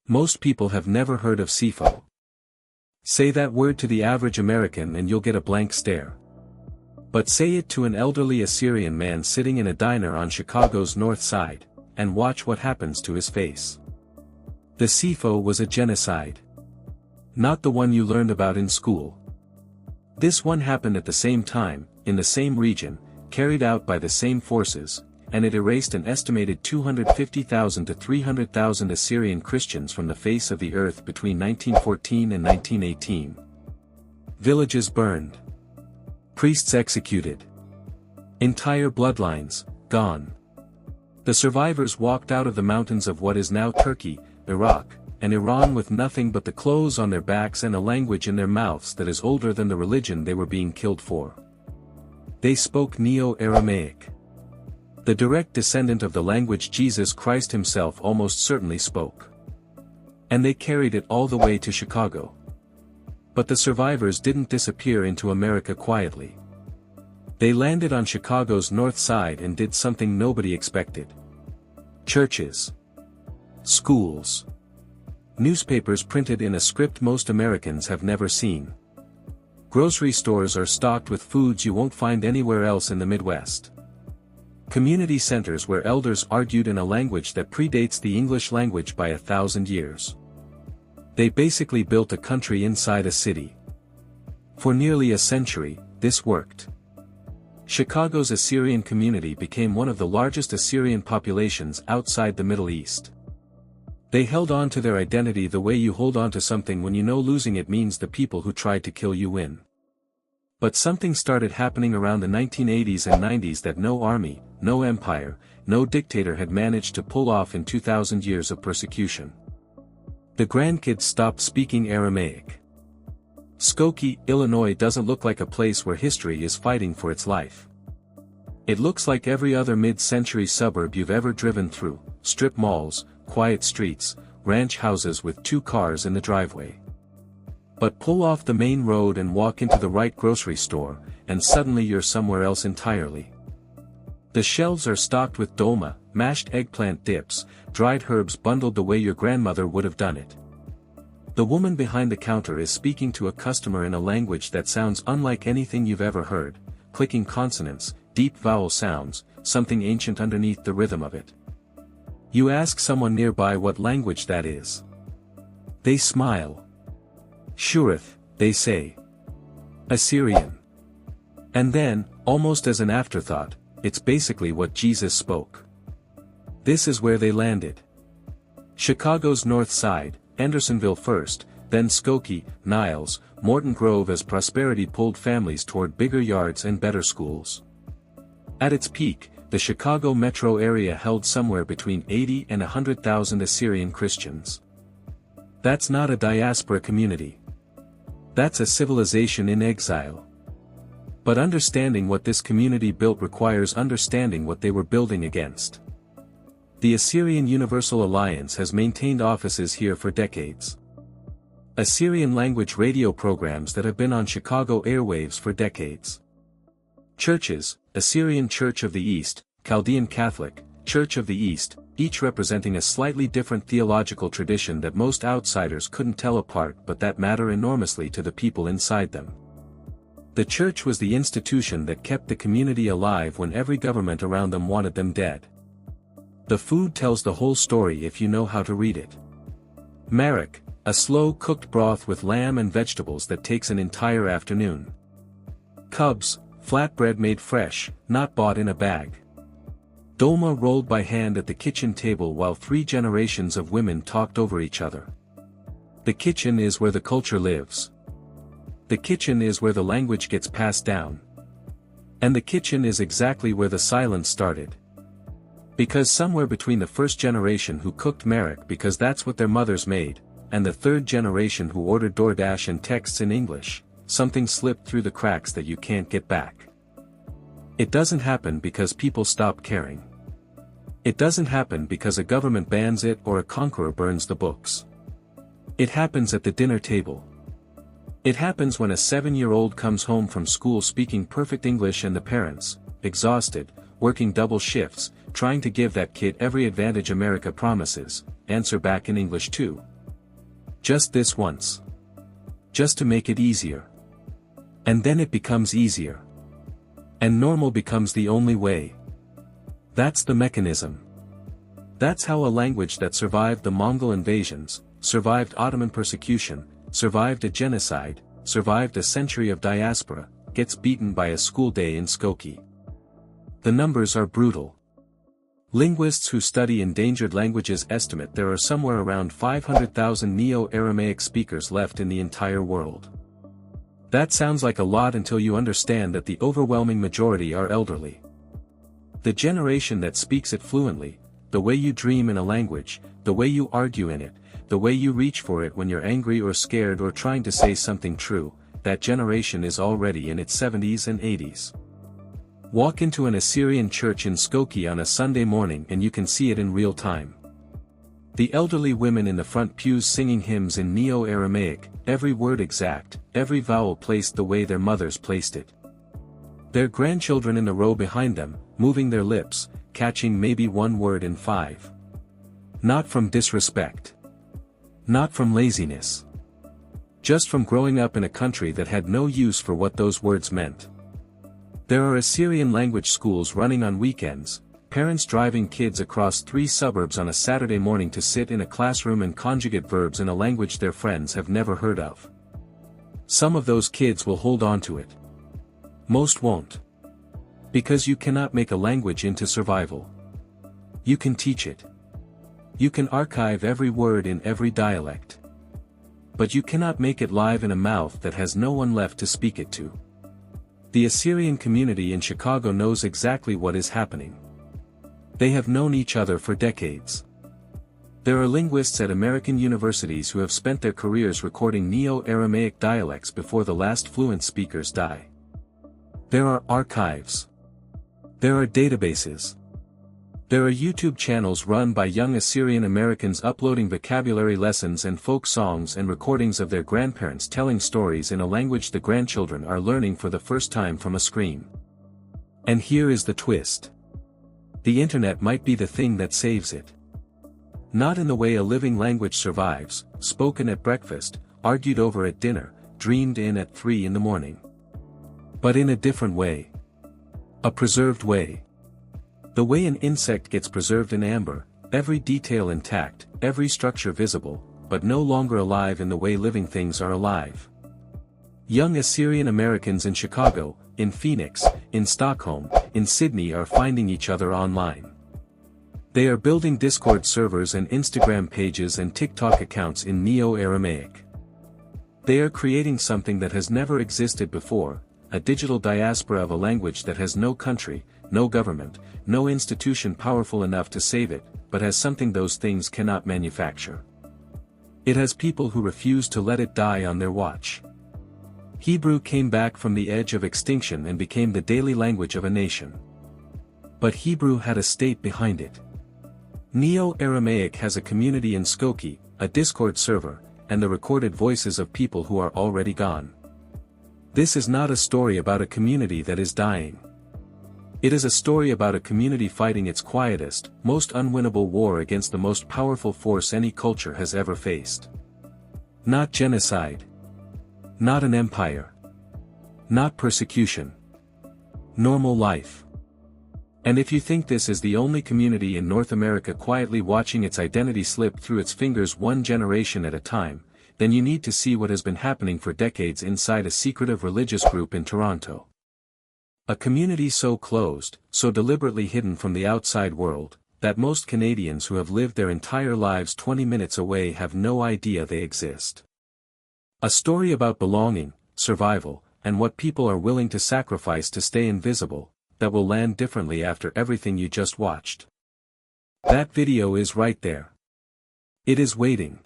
Most people have never heard of CFO. Say that word to the average American and you'll get a blank stare. But say it to an elderly Assyrian man sitting in a diner on Chicago's north side, and watch what happens to his face. The CFO was a genocide. Not the one you learned about in school. This one happened at the same time, in the same region, carried out by the same forces, and it erased an estimated 250,000 to 300,000 Assyrian Christians from the face of the earth between 1914 and 1918. Villages burned. Priests executed. Entire bloodlines, gone. The survivors walked out of the mountains of what is now Turkey, Iraq, and Iran with nothing but the clothes on their backs and a language in their mouths that is older than the religion they were being killed for. They spoke Neo-Aramaic. The direct descendant of the language Jesus Christ himself almost certainly spoke. And they carried it all the way to Chicago. But the survivors didn't disappear into America quietly. They landed on Chicago's north side and did something nobody expected. Churches. Schools. Newspapers printed in a script most Americans have never seen. Grocery stores are stocked with foods you won't find anywhere else in the Midwest. Community centers where elders argued in a language that predates the English language by 1,000 years. They basically built a country inside a city. For nearly a century, this worked. Chicago's Assyrian community became one of the largest Assyrian populations outside the Middle East. They held on to their identity the way you hold on to something when you know losing it means the people who tried to kill you win. But something started happening around the 1980s and 90s that no army, no empire, no dictator had managed to pull off in 2,000 years of persecution. The grandkids stopped speaking Aramaic. Skokie, Illinois doesn't look like a place where history is fighting for its life. It looks like every other mid-century suburb you've ever driven through, strip malls, quiet streets, ranch houses with 2 cars in the driveway. But pull off the main road and walk into the right grocery store, and suddenly you're somewhere else entirely. The shelves are stocked with dolma, mashed eggplant dips, dried herbs bundled the way your grandmother would have done it. The woman behind the counter is speaking to a customer in a language that sounds unlike anything you've ever heard, clicking consonants, deep vowel sounds, something ancient underneath the rhythm of it. You ask someone nearby what language that is. They smile. Shurith, they say. Assyrian. And then, almost as an afterthought, it's basically what Jesus spoke. This is where they landed. Chicago's north side, Andersonville first, then Skokie, Niles, Morton Grove as prosperity pulled families toward bigger yards and better schools. At its peak, the Chicago metro area held somewhere between 80 and 100,000 Assyrian Christians. That's not a diaspora community. That's a civilization in exile. But understanding what this community built requires understanding what they were building against. The Assyrian Universal Alliance has maintained offices here for decades. Assyrian language radio programs that have been on Chicago airwaves for decades. Churches, Assyrian Church of the East, Chaldean Catholic, Church of the East, each representing a slightly different theological tradition that most outsiders couldn't tell apart but that matter enormously to the people inside them. The church was the institution that kept the community alive when every government around them wanted them dead. The food tells the whole story if you know how to read it. Marek, a slow-cooked broth with lamb and vegetables that takes an entire afternoon. Cubs, flatbread made fresh, not bought in a bag. Dolma rolled by hand at the kitchen table while 3 generations of women talked over each other. The kitchen is where the culture lives. The kitchen is where the language gets passed down. And the kitchen is exactly where the silence started. Because somewhere between the first generation who cooked Marek because that's what their mothers made, and the 3rd generation who ordered DoorDash and texts in English, something slipped through the cracks that you can't get back. It doesn't happen because people stop caring. It doesn't happen because a government bans it or a conqueror burns the books. It happens at the dinner table. It happens when a 7-year-old comes home from school speaking perfect English and the parents, exhausted, working double shifts, trying to give that kid every advantage America promises, answer back in English too, Just this once. Just to make it easier. And then it becomes easier. And normal becomes the only way. That's the mechanism. That's how a language that survived the Mongol invasions, survived Ottoman persecution, survived a genocide, survived a century of diaspora, gets beaten by a school day in Skokie. The numbers are brutal. Linguists who study endangered languages estimate there are somewhere around 500,000 Neo-Aramaic speakers left in the entire world. That sounds like a lot until you understand that the overwhelming majority are elderly. The generation that speaks it fluently, the way you dream in a language, the way you argue in it, the way you reach for it when you're angry or scared or trying to say something true, that generation is already in its 70s and 80s. Walk into an Assyrian church in Skokie on a Sunday morning and you can see it in real time. The elderly women in the front pews singing hymns in Neo-Aramaic, every word exact, every vowel placed the way their mothers placed it. Their grandchildren in the row behind them, moving their lips, catching maybe one word in 5. Not from disrespect. Not from laziness. Just from growing up in a country that had no use for what those words meant. There are Assyrian language schools running on weekends, parents driving kids across 3 suburbs on a Saturday morning to sit in a classroom and conjugate verbs in a language their friends have never heard of. Some of those kids will hold on to it. Most won't. Because you cannot make a language into survival. You can teach it. You can archive every word in every dialect. But you cannot make it live in a mouth that has no one left to speak it to. The Assyrian community in Chicago knows exactly what is happening. They have known each other for decades. There are linguists at American universities who have spent their careers recording Neo-Aramaic dialects before the last fluent speakers die. There are archives. There are databases. There are YouTube channels run by young Assyrian Americans uploading vocabulary lessons and folk songs and recordings of their grandparents telling stories in a language the grandchildren are learning for the first time from a screen. And here is the twist. The internet might be the thing that saves it. Not in the way a living language survives, spoken at breakfast, argued over at dinner, dreamed in at 3 in the morning. But in a different way. A preserved way. The way an insect gets preserved in amber, every detail intact, every structure visible, but no longer alive in the way living things are alive. Young Assyrian Americans in Chicago, in Phoenix, in Stockholm, in Sydney are finding each other online. They are building Discord servers and Instagram pages and TikTok accounts in Neo-Aramaic. They are creating something that has never existed before, a digital diaspora of a language that has no country, no government, no institution powerful enough to save it, but has something those things cannot manufacture. It has people who refuse to let it die on their watch. Hebrew came back from the edge of extinction and became the daily language of a nation. But Hebrew had a state behind it. Neo-Aramaic has a community in Skokie, a Discord server, and the recorded voices of people who are already gone. This is not a story about a community that is dying. It is a story about a community fighting its quietest, most unwinnable war against the most powerful force any culture has ever faced. Not genocide. Not an empire. Not persecution. Normal life. And if you think this is the only community in North America quietly watching its identity slip through its fingers one generation at a time, then you need to see what has been happening for decades inside a secretive religious group in Toronto. A community so closed, so deliberately hidden from the outside world, that most Canadians who have lived their entire lives 20 minutes away have no idea they exist. A story about belonging, survival, and what people are willing to sacrifice to stay invisible, that will land differently after everything you just watched. That video is right there. It is waiting.